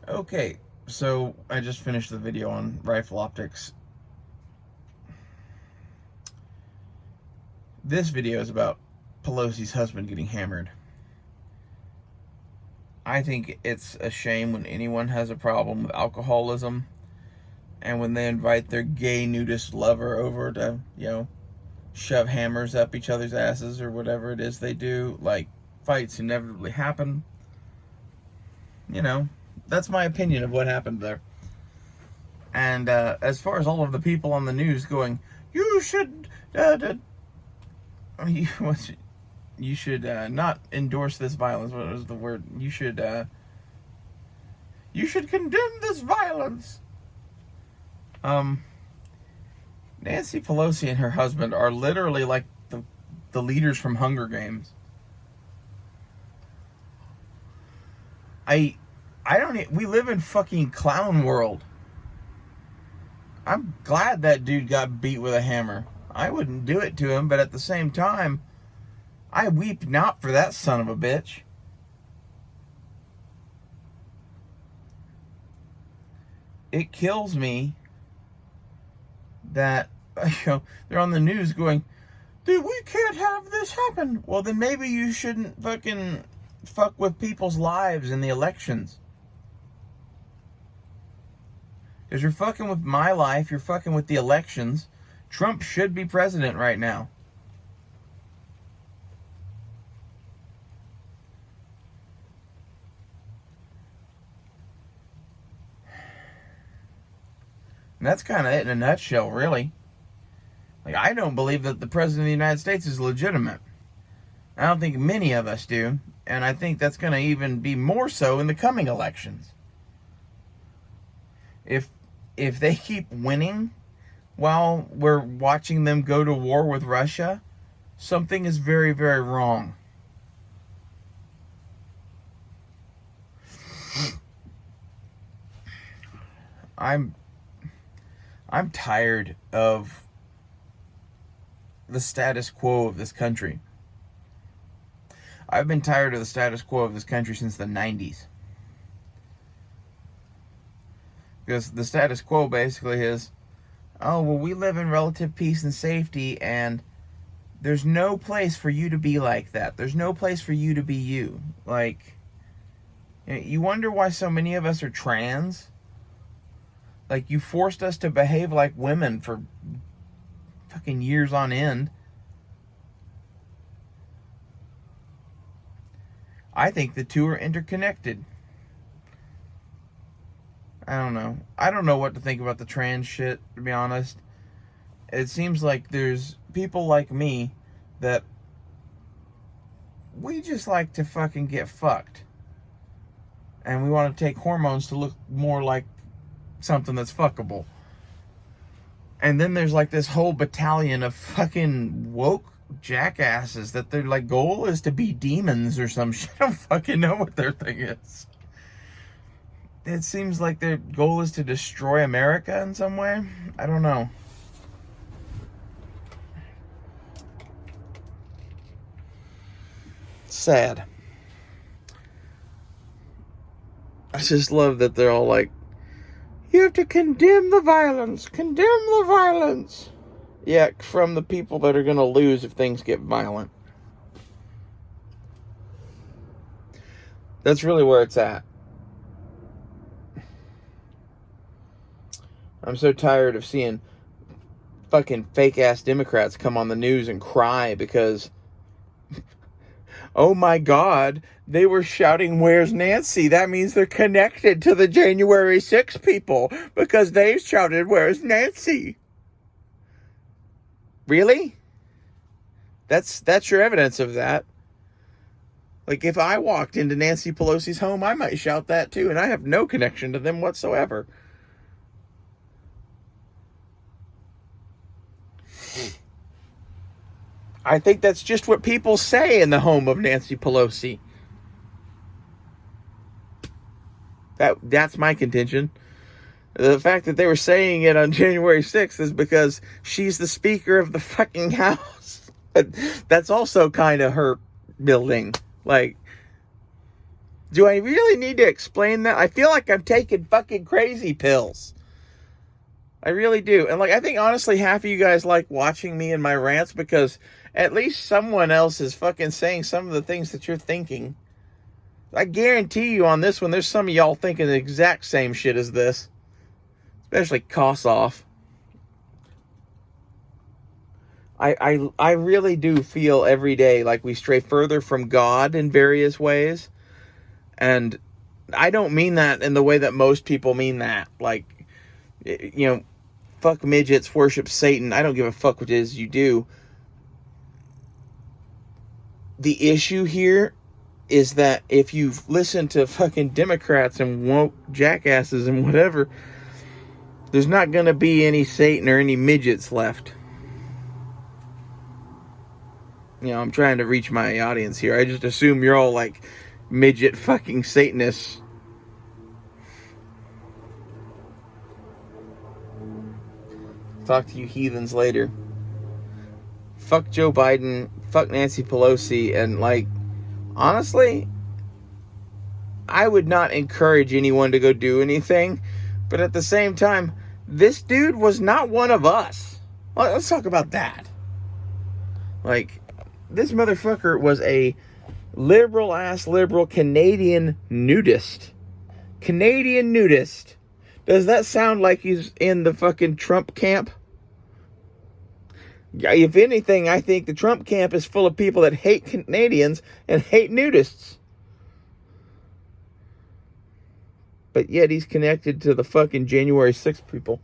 Okay, so I just finished the video on rifle optics. This video is about Pelosi's husband getting hammered. I think it's a shame when anyone has a problem with alcoholism and when they invite their gay nudist lover over to, shove hammers up each other's asses or whatever it is they do. Like, fights inevitably happen. That's my opinion of what happened there. And as far as all of the people on the news going, you should not endorse this violence. What was the word? You should condemn this violence. Nancy Pelosi and her husband are literally like the leaders from Hunger Games. We live in fucking clown world. I'm glad that dude got beat with a hammer. I wouldn't do it to him, but at the same time, I weep not for that son of a bitch. It kills me that they're on the news going, dude, we can't have this happen. Well, then maybe you shouldn't fucking fuck with people's lives in the elections. Because you're fucking with my life, you're fucking with the elections. Trump should be president right now. And that's kind of it in a nutshell, really. Like, I don't believe that the president of the United States is legitimate. I don't think many of us do. And I think that's going to even be more so in the coming elections. If they keep winning while we're watching them go to war with Russia, something is very, very wrong. I'm tired of the status quo of this country. I've been tired of the status quo of this country since the 90s. Because the status quo basically is, oh, well, we live in relative peace and safety, and there's no place for you to be like that. There's no place for you to be you. Like, you wonder why so many of us are trans? Like, you forced us to behave like women for fucking years on end. I think the two are interconnected. I don't know. I don't know what to think about the trans shit, to be honest. It seems like there's people like me that we just like to fucking get fucked. And we want to take hormones to look more like something that's fuckable. And then there's like this whole battalion of fucking woke jackasses that their like goal is to be demons or some shit. I don't fucking know what their thing is. It seems like their goal is to destroy America in some way. I don't know. Sad. I just love that they're all like, you have to condemn the violence. Condemn the violence. Yeah, from the people that are going to lose if things get violent. That's really where it's at. I'm so tired of seeing fucking fake-ass Democrats come on the news and cry because, oh my God, they were shouting, where's Nancy? That means they're connected to the January 6th people because they shouted, where's Nancy? Really? That's your evidence of that. Like, if I walked into Nancy Pelosi's home, I might shout that too, and I have no connection to them whatsoever. I think that's just what people say in the home of Nancy Pelosi. That's my contention. The fact that they were saying it on January 6th is because she's the Speaker of the fucking House. That's also kind of her building. Like, Do I really need to explain that? I feel like I'm taking fucking crazy pills. I really do. And, like, I think, honestly, half of you guys like watching me and my rants because at least someone else is fucking saying some of the things that you're thinking. I guarantee you on this one, there's some of y'all thinking the exact same shit as this. Especially Kossoff. I really do feel every day like we stray further from God in various ways. And I don't mean that in the way that most people mean that. Like, you know, fuck midgets, worship Satan. I don't give a fuck what it is you do. The issue here is that if you've listened to fucking Democrats and woke jackasses and whatever, there's not going to be any Satan or any midgets left. You know, I'm trying to reach my audience here. I just assume you're all like midget fucking Satanists. Talk to you heathens later. Fuck Joe Biden. Fuck Nancy Pelosi. And, like, honestly, I would not encourage anyone to go do anything. But at the same time, this dude was not one of us. Let's talk about that. Like, this motherfucker was a liberal-ass liberal Canadian nudist. Canadian nudist. Does that sound like he's in the fucking Trump camp? If anything, I think the Trump camp is full of people that hate Canadians and hate nudists. But yet he's connected to the fucking January 6th people.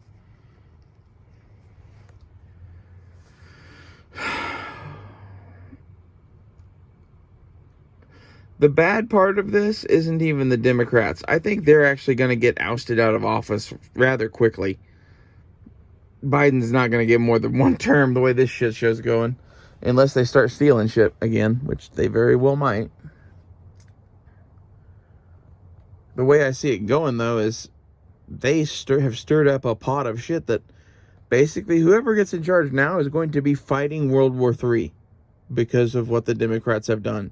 The bad part of this isn't even the Democrats. I think they're actually going to get ousted out of office rather quickly. Biden's not going to get more than one term the way this shit show's going. Unless they start stealing shit again, which they very well might. The way I see it going, though, is they have stirred up a pot of shit that basically whoever gets in charge now is going to be fighting World War III because of what the Democrats have done.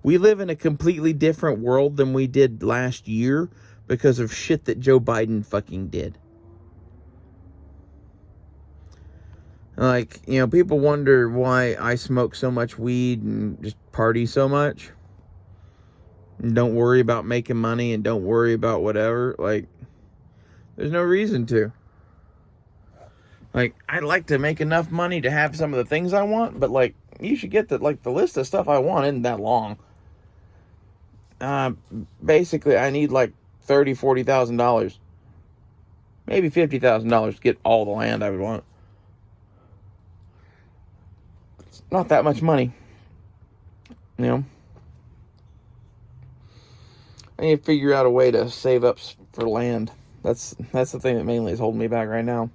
We live in a completely different world than we did last year because of shit that Joe Biden fucking did. Like, you know, people wonder why I smoke so much weed and just party so much. And don't worry about making money and don't worry about whatever. Like, there's no reason to. Like, I'd like to make enough money to have some of the things I want, but, like, you should get that, like, the list of stuff I want isn't that long. Basically, I need like $30,000, $40,000, maybe $50,000 to get all the land I would want. It's not that much money, you know. I need to figure out a way to save up for land. That's the thing that mainly is holding me back right now.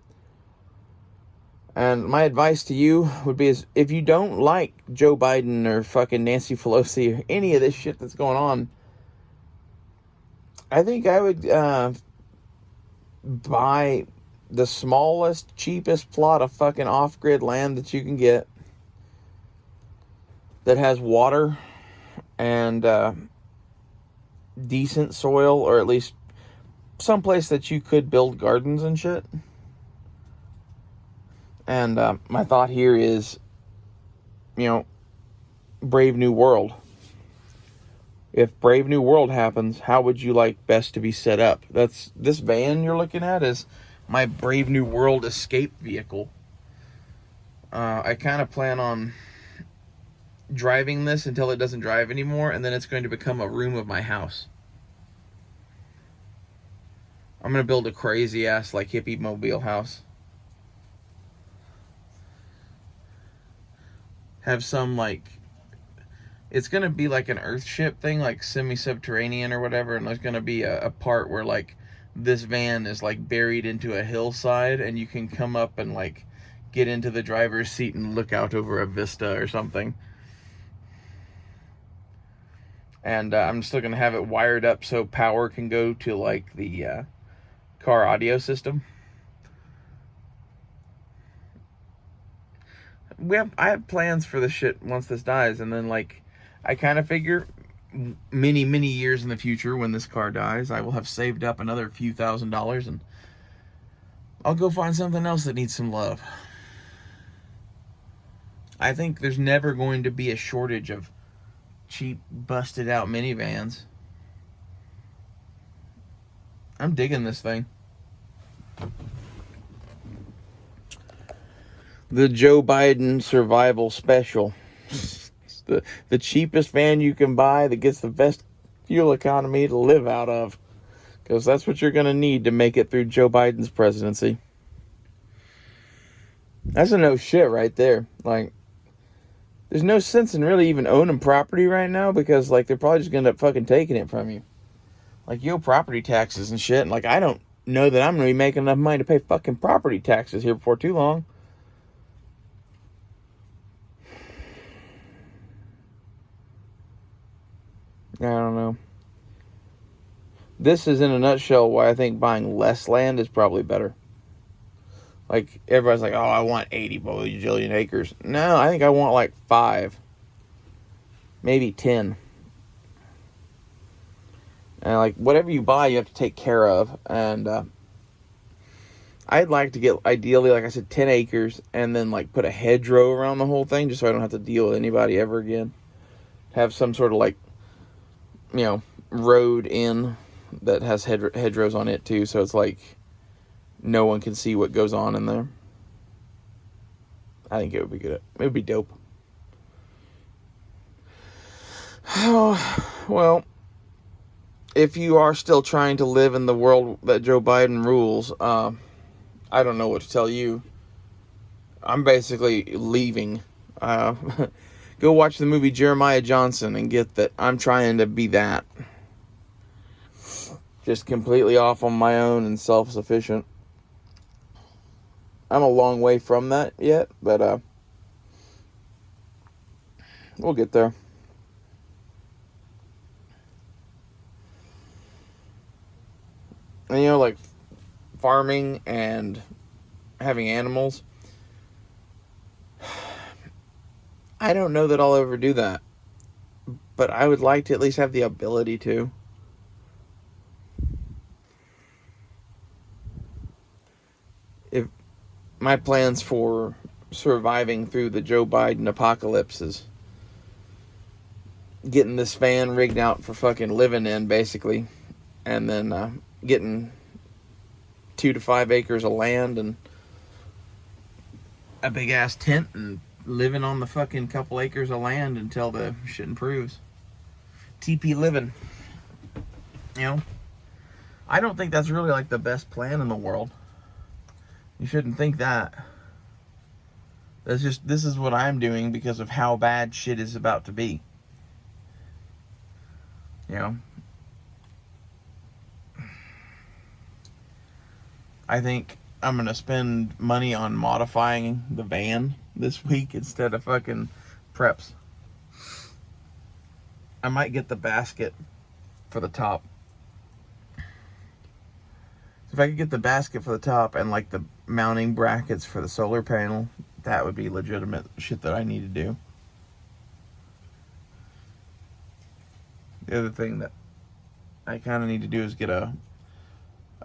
And my advice to you would be is if you don't like Joe Biden or fucking Nancy Pelosi or any of this shit that's going on, I think I would buy the smallest, cheapest plot of fucking off-grid land that you can get that has water and decent soil, or at least someplace that you could build gardens and shit. And my thought here is, you know, Brave New World. If Brave New World happens, how would you like best to be set up? This van you're looking at is my Brave New World escape vehicle. I kind of plan on driving this until it doesn't drive anymore, and then it's going to become a room of my house. I'm going to build a crazy ass like hippie mobile house. Have some like, it's going to be like an Earthship thing, like semi-subterranean or whatever, and there's going to be a part where like this van is like buried into a hillside and you can come up and like get into the driver's seat and look out over a vista or something. And I'm still going to have it wired up so power can go to like the car audio system. I have plans for this shit once this dies, and then like I kind of figure many, many years in the future when this car dies, I will have saved up another few $1,000s and I'll go find something else that needs some love. I think there's never going to be a shortage of cheap, busted out minivans. I'm digging this thing. The Joe Biden Survival Special. The cheapest van you can buy that gets the best fuel economy to live out of. Because that's what you're going to need to make it through Joe Biden's presidency. That's a no shit right there. Like, there's no sense in really even owning property right now because, like, they're probably just going to end up fucking taking it from you. Like, property taxes and shit. And, like, I don't know that I'm going to be making enough money to pay fucking property taxes here before too long. I don't know. This is in a nutshell why I think buying less land is probably better. Like, everybody's like, oh, I want 80 bajillion acres. No, I think I want like 5. Maybe 10. And like, whatever you buy, you have to take care of. And I'd like to get, ideally, like I said, 10 acres. And then like put a hedgerow around the whole thing just so I don't have to deal with anybody ever again. Have some sort of like, road in that has hedgerows on it too, so it's like no one can see what goes on in there. I think it would be good. It would be dope. Oh, well, if you are still trying to live in the world that Joe Biden rules, I don't know what to tell you. I'm basically leaving. Go watch the movie Jeremiah Johnson and get that I'm trying to be that. Just completely off on my own and self-sufficient. I'm a long way from that yet, but we'll get there. And like farming and having animals, I don't know that I'll ever do that, but I would like to at least have the ability to. If my plans for surviving through the Joe Biden apocalypse is getting this van rigged out for fucking living in, basically, and then getting 2 to 5 acres of land and a big ass tent and living on the fucking couple acres of land until the shit improves. TP living. I don't think that's really like the best plan in the world. You shouldn't think that. This is what I'm doing because of how bad shit is about to be. I think I'm going to spend money on modifying the van this week instead of fucking preps. I might get the basket for the top. If I could get the basket for the top and like the mounting brackets for the solar panel, that would be legitimate shit that I need to do. The other thing that I kind of need to do is get a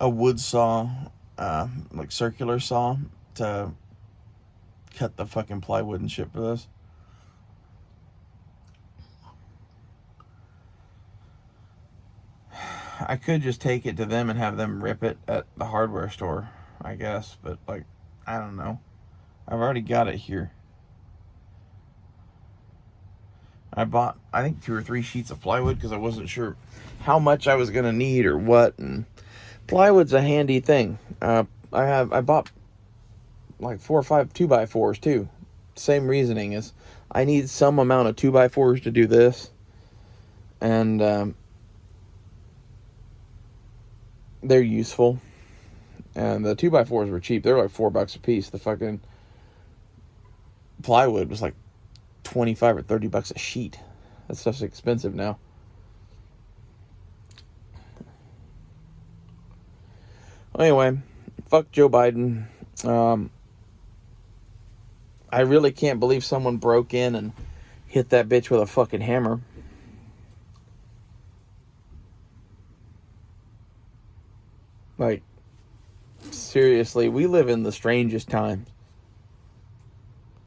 wood saw, like circular saw, to cut the fucking plywood and shit for this. I could just take it to them and have them rip it at the hardware store, I guess, but like, I don't know. I've already got it here. I bought, I think, 2 or 3 sheets of plywood because I wasn't sure how much I was going to need or what, and plywood's a handy thing. I bought like 4 or 5 2x4s too. Same reasoning is I need some amount of 2x4s to do this, and they're useful. And the 2x4s were cheap. They were like $4 a piece. The fucking plywood was like 25 or 30 bucks a sheet. That stuff's expensive now. Anyway, fuck Joe Biden. I really can't believe someone broke in and hit that bitch with a fucking hammer. Like, seriously, we live in the strangest times.